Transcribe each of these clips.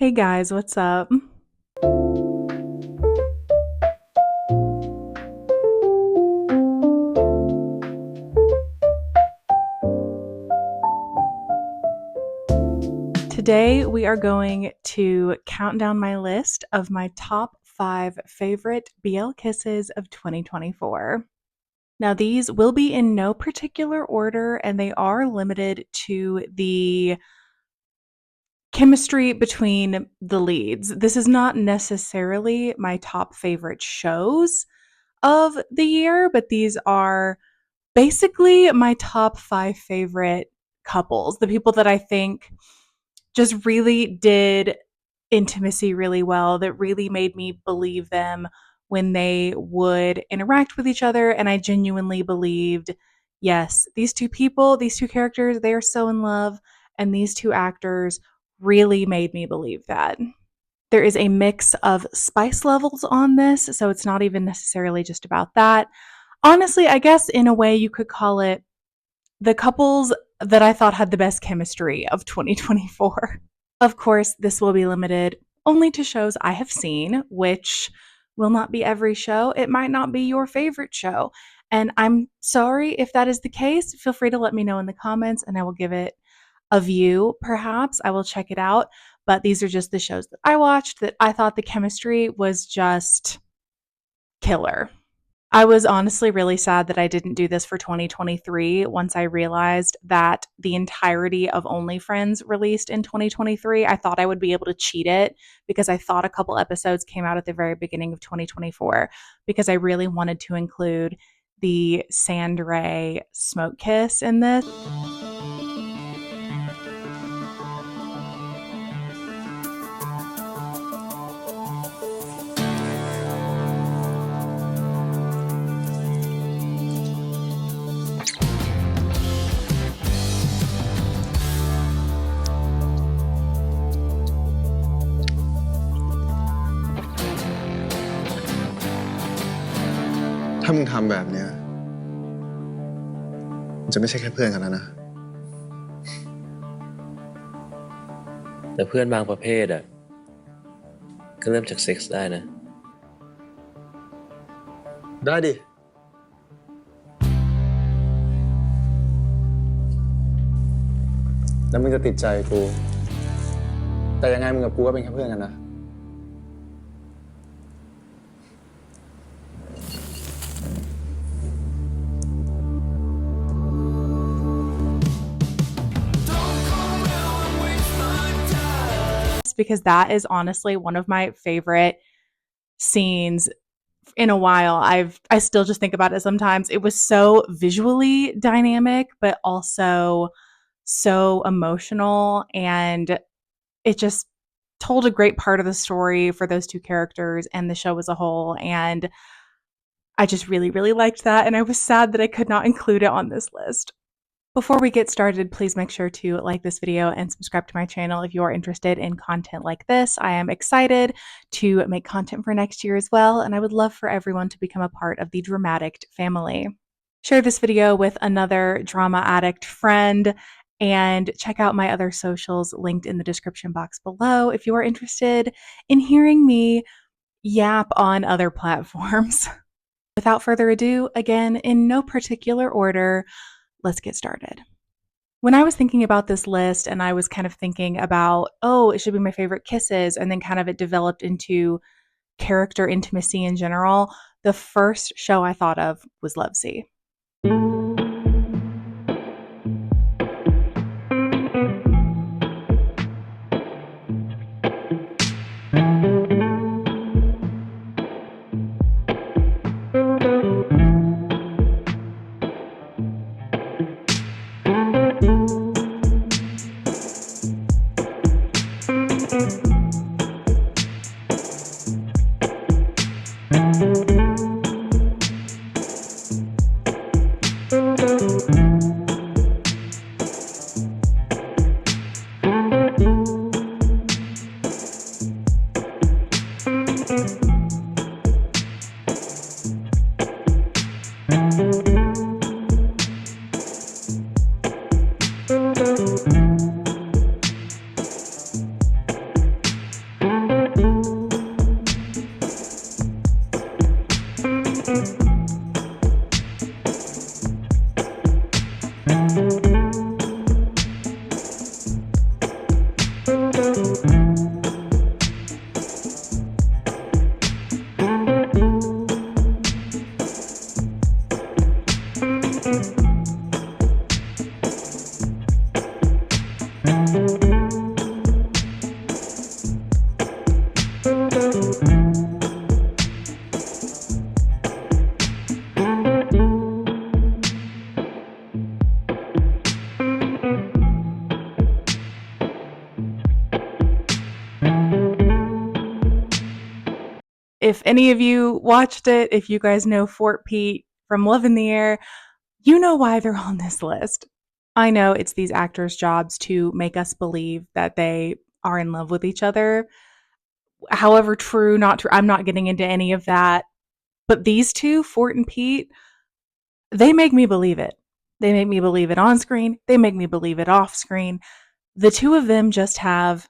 Hey guys, what's up? Today we are going to count down my list of my top 5 favorite BL kisses of 2024. Now, these will be in no particular order and they are limited to the chemistry between the leads. This is not necessarily my top favorite shows of the year, but these are basically my top 5 favorite couples, the people that I think just really did intimacy really well, that really made me believe them when they would interact with each other. And I genuinely believed, yes, these two people, these two characters, they are so in love. And these two actors really made me believe that. There is a mix of spice levels on this, so it's not even necessarily just about that. Honestly, I guess in a way you could call it the couples that I thought had the best chemistry of 2024. Of course, this will be limited only to shows I have seen, which will not be every show. It might not be your favorite show. And I'm sorry if that is the case. Feel free to let me know in the comments and I will give it a view, perhaps. I will check it out. But these are just the shows that I watched that I thought the chemistry was just killer. I was honestly really sad that I didn't do this for 2023 once I realized that the entirety of Only Friends released in 2023. I thought I would be able to cheat it because I thought a couple episodes came out at the very beginning of 2024 because I really wanted to include the Sandray smoke kiss in this.ถ้ามึงทำแบบเนี้ยมันจะไม่ใช่แค่เพื่อนกันแล้วนะ แต่เพื่อนบางประเภทอ่ะก็เริ่มจากเซ็กส์ได้นะ ได้ดิ แล้วมึงจะติดใจกู แต่ยังไงมึงกับกูก็เป็นแค่เพื่อนกันนะ Because that is honestly one of my favorite scenes in a while. I still just think about it sometimes. It was so visually dynamic, but also so emotional, and it just told a great part of the story for those two characters and the show as a whole. And I just really, really liked that. And I was sad that I could not include it on this list. Before we get started, please make sure to like this video and subscribe to my channel if you're interested in content like this. I am excited to make content for next year as well, and I would love for everyone to become a part of the Dramatic family. Share this video with another drama addict friend and check out my other socials linked in the description box below if you are interested in hearing me yap on other platforms. Without further ado, again, in no particular order, let's get started. When I was thinking about this list and I was kind of thinking about, oh, it should be my favorite kisses, and then kind of it developed into character intimacy in general, the first show I thought of was Lovesy. If any of you watched it, if you guys know Fort Pete from Love in the Air, you know why they're on this list. I know it's these actors' jobs to make us believe that they are in love with each other. However, true, not true, I'm not getting into any of that. But these two, Fort and Pete, they make me believe it. They make me believe it on screen. They make me believe it off screen. The two of them just have,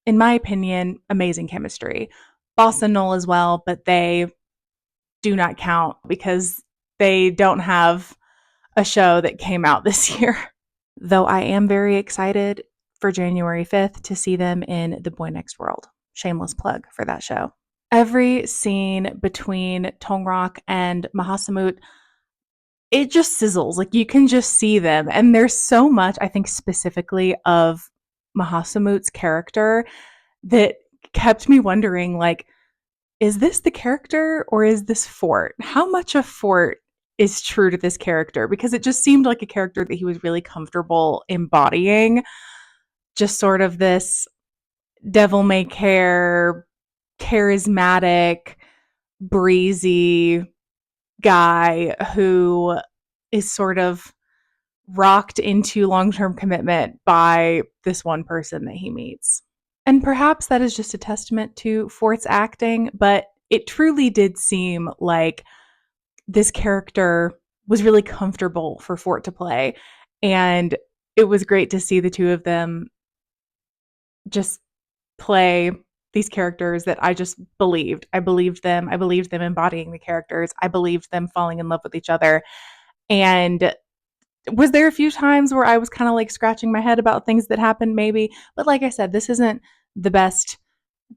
in my opinion, amazing chemistry. Boss and Noel as well, but they do not count because they don't have a show that came out this year. Though I am very excited for January 5th to see them in The Boy Next World. Shameless plug for that show. Every scene between Tongrok and Mahasamut, it just sizzles. Like you can just see them. And there's so much, I think, specifically of Mahasamut's character that kept me wondering, like, is this the character or is this Fort? How much of Fort is true to this character? Because it just seemed like a character that he was really comfortable embodying. Just sort of this devil may care, charismatic, breezy guy who is sort of rocked into long term commitment by this one person that he meets. And perhaps that is just a testament to Fort's acting, but it truly did seem like this character was really comfortable for Fort to play. And it was great to see the two of them just play these characters that I just believed. I believed them. I believed them embodying the characters. I believed them falling in love with each other. And was there a few times where I was kind of like scratching my head about things that happened? Maybe. But like I said, this isn't the best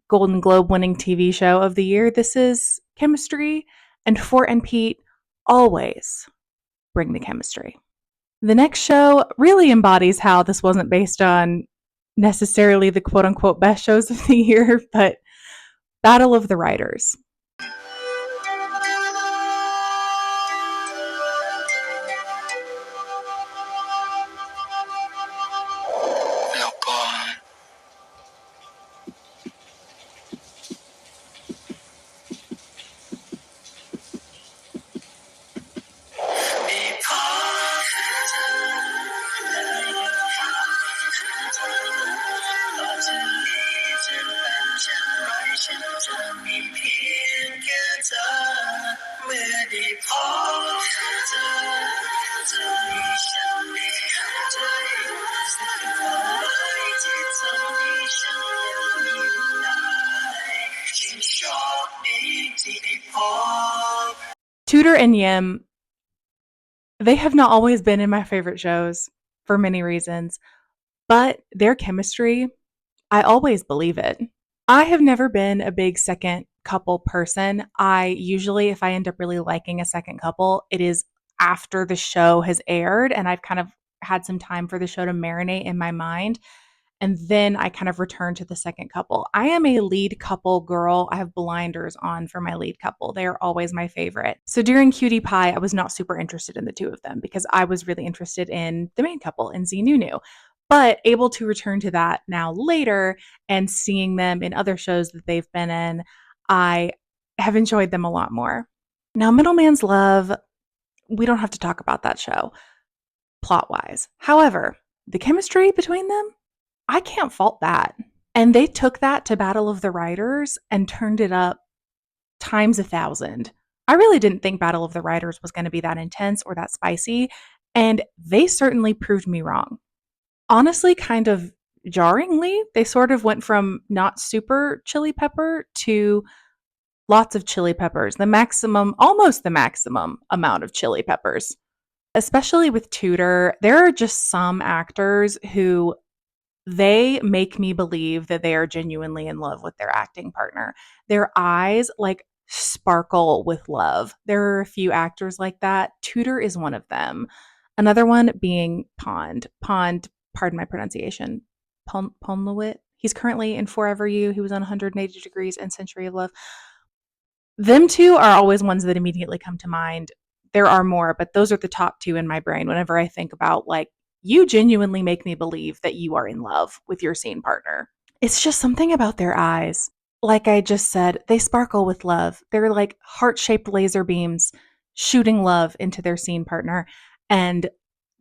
Golden Globe winning TV show of the year. This is chemistry, and Fort and Pete always bring the chemistry. The next show really embodies how this wasn't based on necessarily the quote unquote best shows of the year, but Battle of the Writers. Tudor and Yim, they have not always been in my favorite shows for many reasons, but their chemistry, I always believe it. I have never been a big second couple person. I usually, if I end up really liking a second couple, it is after the show has aired and I've kind of had some time for the show to marinate in my mind. And then I kind of return to the second couple. I am a lead couple girl. I have blinders on for my lead couple. They are always my favorite. So during Cutie Pie, I was not super interested in the two of them because I was really interested in the main couple, in Zinunu. But able to return to that now later and seeing them in other shows that they've been in, I have enjoyed them a lot more. Now, Middleman's Love, we don't have to talk about that show plot wise. However, the chemistry between them, I can't fault that. And they took that to Battle of the Writers and turned it up times 1,000. I really didn't think Battle of the Writers was going to be that intense or that spicy, and they certainly proved me wrong. Honestly, kind of jarringly, they sort of went from not super chili pepper to lots of chili peppers, the maximum, almost the maximum amount of chili peppers. Especially with Tudor, there are just some actors who they make me believe that they are genuinely in love with their acting partner. Their eyes like sparkle with love. There are a few actors like that. Tudor is one of them. Another one being Pond. Pond, pardon my pronunciation. Ponlewit. He's currently in Forever You. He was on 180 Degrees and Century of Love. Them two are always ones that immediately come to mind. There are more, but those are the top two in my brain whenever I think about, like, you genuinely make me believe that you are in love with your scene partner. It's just something about their eyes. Like I just said, they sparkle with love. They're like heart-shaped laser beams shooting love into their scene partner. And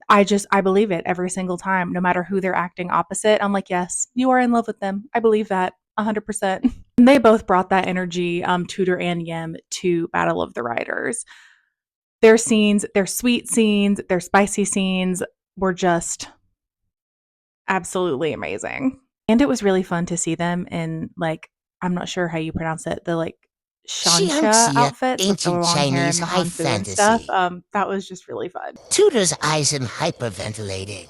I believe it every single time, no matter who they're acting opposite. I'm like, yes, you are in love with them. I believe that 100%. And they both brought that energy, Tudor and Yem, to Battle of the Riders. Their scenes, their sweet scenes, their spicy scenes were just absolutely amazing. And it was really fun to see them in, like, I'm not sure how you pronounce it, the like Shansha Xiangxia, outfits with the ancient long hair Chinese and the high Hanfu and stuff. fantasy. That was just really fun. Tudor's eyes him hyperventilating.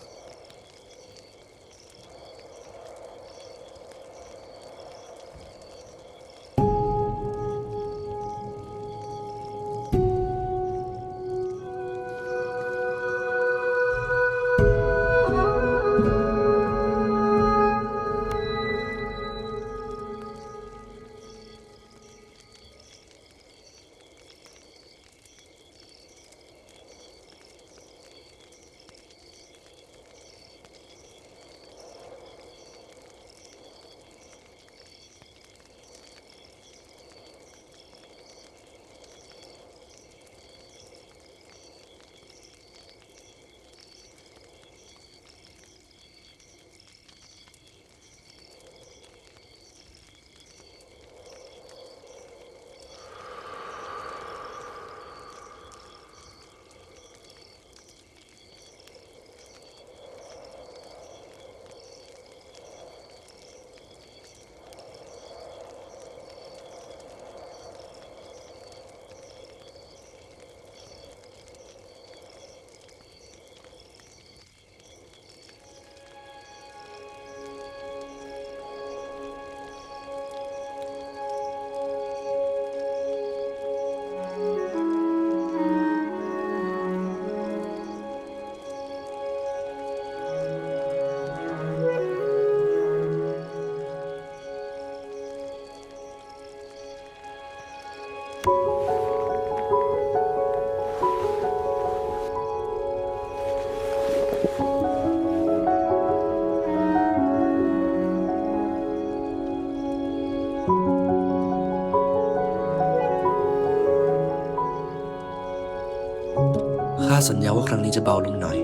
ข้าสัญญาว่าครั้งนี้จะเบาลงหน่อย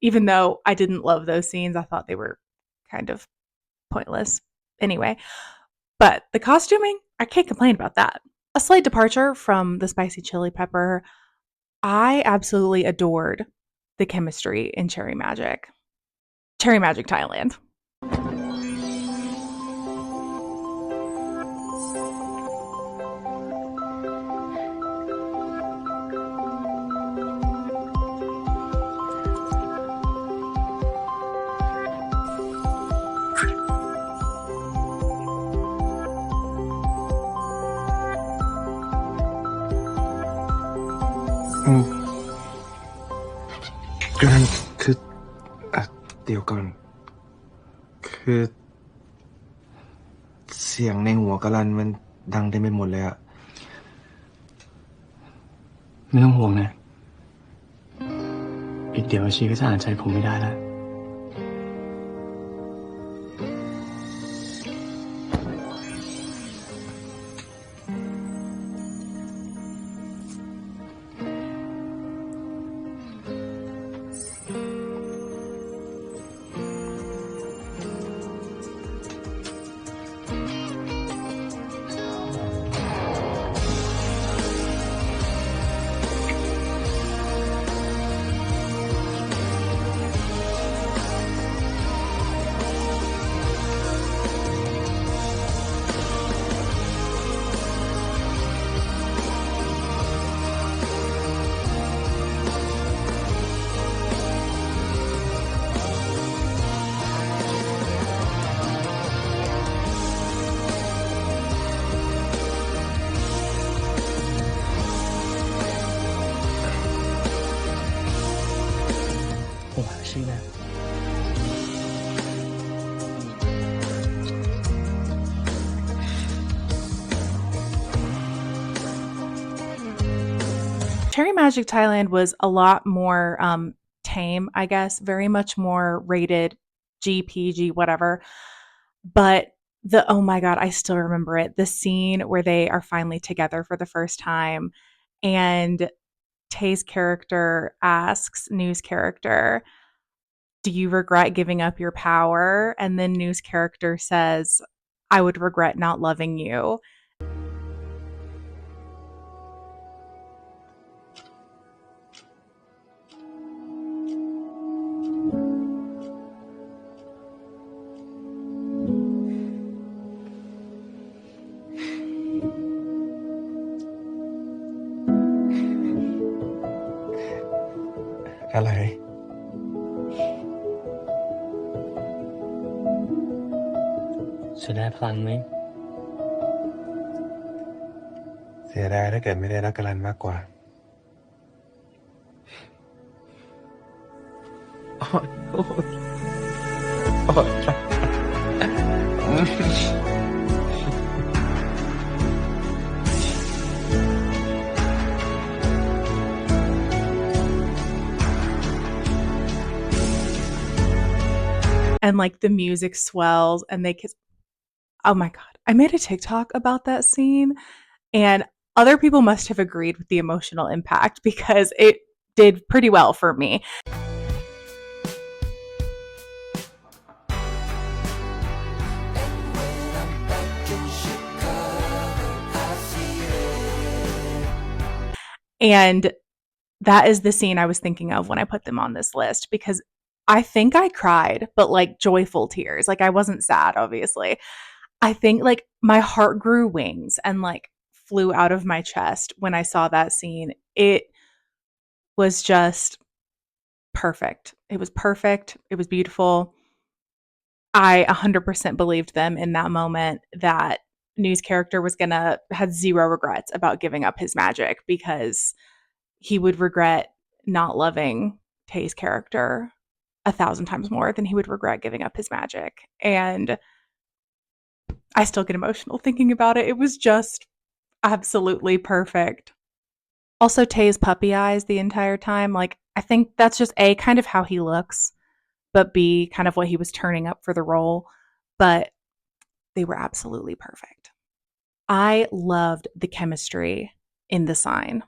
Even though I didn't love those scenes, I thought they were kind of pointless anyway. But the costuming, I can't complain about that. A slight departure from the spicy chili pepper. I absolutely adored the chemistry in Cherry Magic. Cherry Magic Thailand. Ừ. ก็นั่นคือเดี๋ยวก่อนคือเสียงในหัวกะลันมันดังเต็มไปหมดเลยอะไม่ต้องห่วงนะอีกเดี๋ยวอาชีก็จะอ่านใจผมไม่ได้แล้ว สินะ Cherry Magic Thailand was a lot more tame, I guess, very much more rated GPG, whatever. But oh my God, I still remember it. The scene where they are finally together for the first time, and Tay's character asks New's character, "Do you regret giving up your power?" And then New's character says, "I would regret not loving you."อะไร จะได้พลังไหม เสียดายถ้าเกิดไม่ได้รักกันมากกว่า And like the music swells and they kiss. Oh my God. I made a TikTok about that scene, and other people must have agreed with the emotional impact because it did pretty well for me. And that is the scene I was thinking of when I put them on this list, because I think I cried, but like joyful tears. Like I wasn't sad, obviously. I think like my heart grew wings and like flew out of my chest when I saw that scene. It was just perfect. It was perfect. It was beautiful. I 100% believed them in that moment that New's character was gonna had zero regrets about giving up his magic, because he would regret not loving Tay's character 1,000 times more than he would regret giving up his magic. And I still get emotional thinking about it. It was just absolutely perfect. Also, Tay's puppy eyes the entire time. Like, I think that's just A, kind of how he looks, but B, kind of what he was turning up for the role. But they were absolutely perfect. I loved the chemistry in The Sign.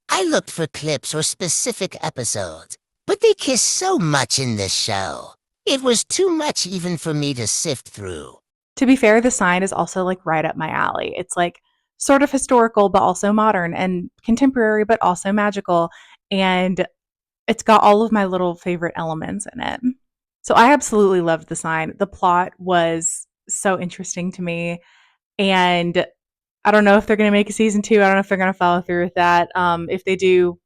I looked for clips or specific episodes, but they kiss so much in this show. It was too much even for me to sift through. To be fair, The Sign is also like right up my alley. It's like sort of historical, but also modern, and contemporary, but also magical. And it's got all of my little favorite elements in it. So I absolutely loved The Sign. The plot was so interesting to me. And I don't know if they're going to make a season 2. I don't know if they're going to follow through with that. If they do,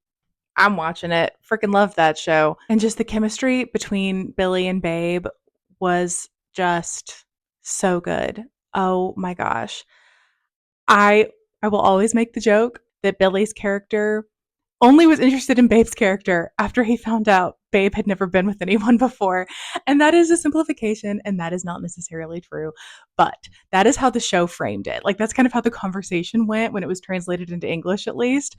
I'm watching it. Freaking love that show. And just the chemistry between Billy and Babe was just so good. Oh my gosh. I will always make the joke that Billy's character only was interested in Babe's character after he found out Babe had never been with anyone before. And that is a simplification, and that is not necessarily true. But that is how the show framed it. Like, that's kind of how the conversation went when it was translated into English, at least.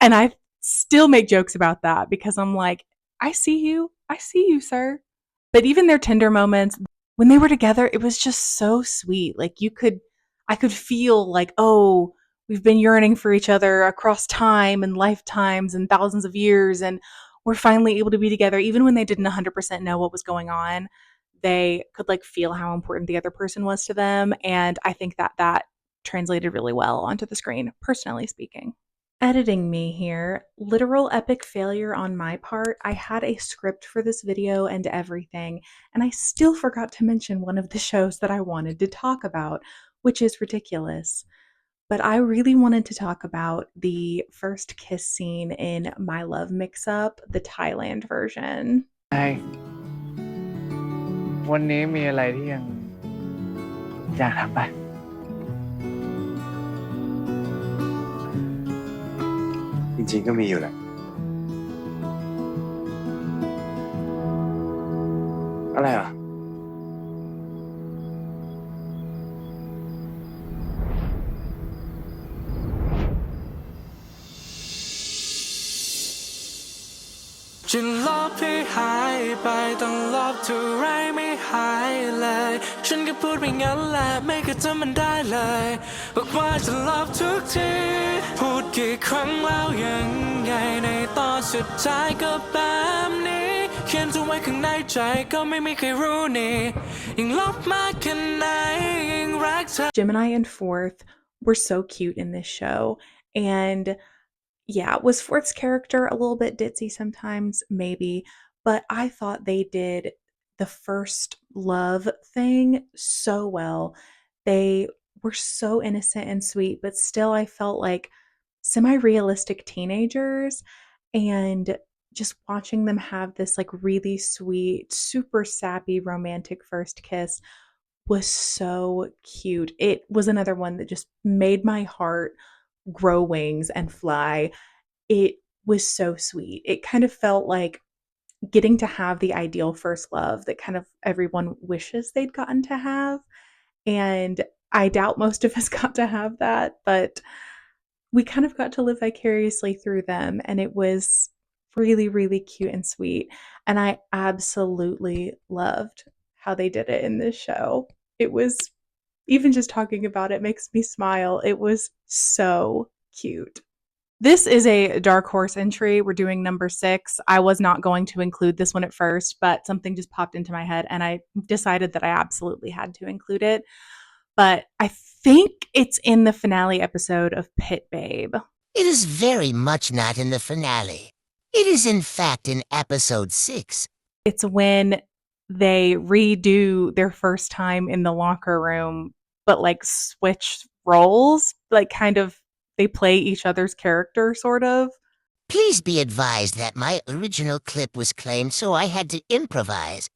And I still make jokes about that because I'm like, I see you. I see you, sir. But even their tender moments, when they were together, it was just so sweet. Like, I could feel like, oh, we've been yearning for each other across time and lifetimes and thousands of years, and we're finally able to be together. Even when they didn't 100% know what was going on, they could like feel how important the other person was to them. And I think that translated really well onto the screen, personally speaking. Editing me here, literal epic failure on my part. I had a script for this video and everything, and I still forgot to mention one of the shows that I wanted to talk about, which is ridiculous. But I really wanted to talk about the first kiss scene in My Love Mix-Up, the Thailand version. วันนี้มีอะไรที่ยังอยากทำปะ จริงๆก็มีอยู่แหละ อะไรอ่ะ จะลบให้หายไปต้องลบเท่าไรไม่หายเลยฉันก็พูดไปงั้นแหละไม่เคยจำมันได้เลยบอกว่าจะลบทุกทีพูดกี่ครั้งแล้วยังไงในตอนสุดท้ายก็แบบนี้เขียนเอาไว้ข้างในใจก็ไม่มีใครรู้นี่ยิ่งลบมากแค่ไหนยิ่งรักเธอ Gemini and Fourth were so cute in this show. And yeah, was Fourth's character a little bit ditzy sometimes? Maybe. But I thought they did the first love thing so well. They were so innocent and sweet, but still, I felt like semi realistic teenagers. And just watching them have this like really sweet, super sappy romantic first kiss was so cute. It was another one that just made my heart grow wings and fly. It was so sweet. It kind of felt like getting to have the ideal first love that kind of everyone wishes they'd gotten to have. And I doubt most of us got to have that, but we kind of got to live vicariously through them. And it was really, really cute and sweet. And I absolutely loved how they did it in this show. It was, even just talking about it makes me smile. It was so cute. This is a dark horse entry. We're doing number 6. I was not going to include this one at first, but something just popped into my head and I decided that I absolutely had to include it. But I think it's in the finale episode of Pit Babe. It is very much not in the finale. It is in fact in episode 6. It's when they redo their first time in the locker room, but like switch roles, like kind of they play each other's character, sort of. Please be advised that my original clip was claimed, so I had to improvise.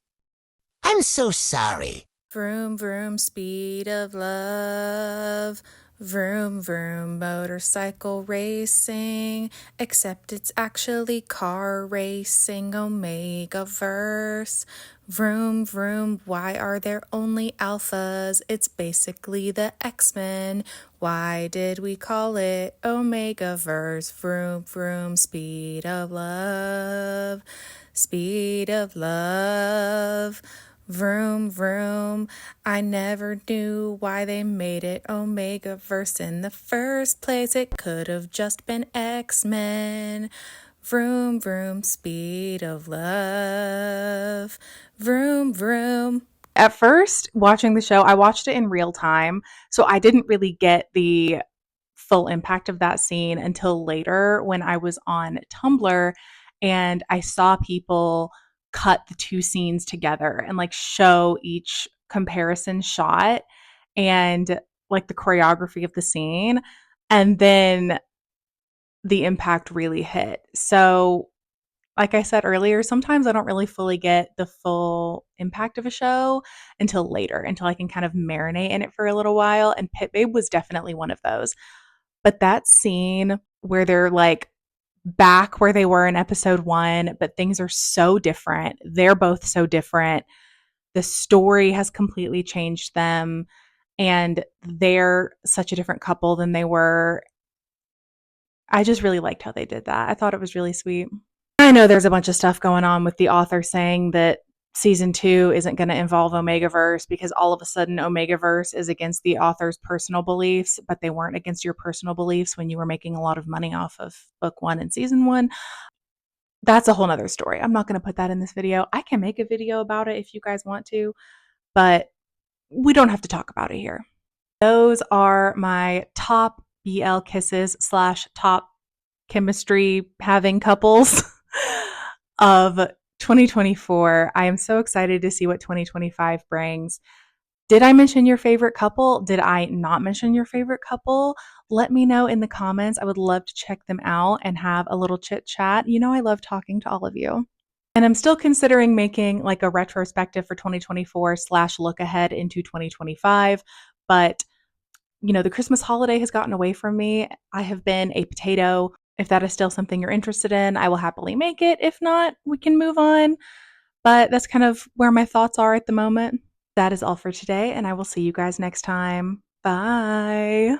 I'm so sorry. Vroom, vroom, speed of love. Vroom, vroom, motorcycle racing. Except it's actually car racing, Omega verse. Vroom, vroom, why are there only alphas? It's basically the X-Men. Why did we call it Omega verse? Vroom, vroom, speed of love. Speed of love. Vroom, vroom, I never knew why they made it Omega verse in the first place. It could have just been X-Men. Vroom, vroom, speed of love. Vroom, vroom. At first, watching the show, I watched it in real time, so I didn't really get the full impact of that scene until later when I was on Tumblr and I saw people cut the two scenes together and like show each comparison shot and like the choreography of the scene. And then the impact really hit. So, like I said earlier, sometimes I don't really fully get the full impact of a show until later, until I can kind of marinate in it for a little while. And Pit Babe was definitely one of those. But that scene where they're like back where they were in episode 1, but things are so different. They're both so different. The story has completely changed them, and they're such a different couple than they were. I just really liked how they did that. I thought it was really sweet. I know there's a bunch of stuff going on with the author saying that season 2 isn't going to involve Omegaverse because all of a sudden Omegaverse is against the author's personal beliefs, but they weren't against your personal beliefs when you were making a lot of money off of book 1 and season 1. That's a whole nother story. I'm not going to put that in this video. I can make a video about it if you guys want to, but we don't have to talk about it here. Those are my top BL kisses / top chemistry having couples of 2024. I am so excited to see what 2025 brings. Did I mention your favorite couple? Did I not mention your favorite couple? Let me know in the comments. I would love to check them out and have a little chit chat. You know, I love talking to all of you. And I'm still considering making like a retrospective for 2024 / look ahead into 2025. But, you know, the Christmas holiday has gotten away from me. I have been a potato. If that is still something you're interested in, I will happily make it. If not, we can move on. But that's kind of where my thoughts are at the moment. That is all for today, and I will see you guys next time. Bye.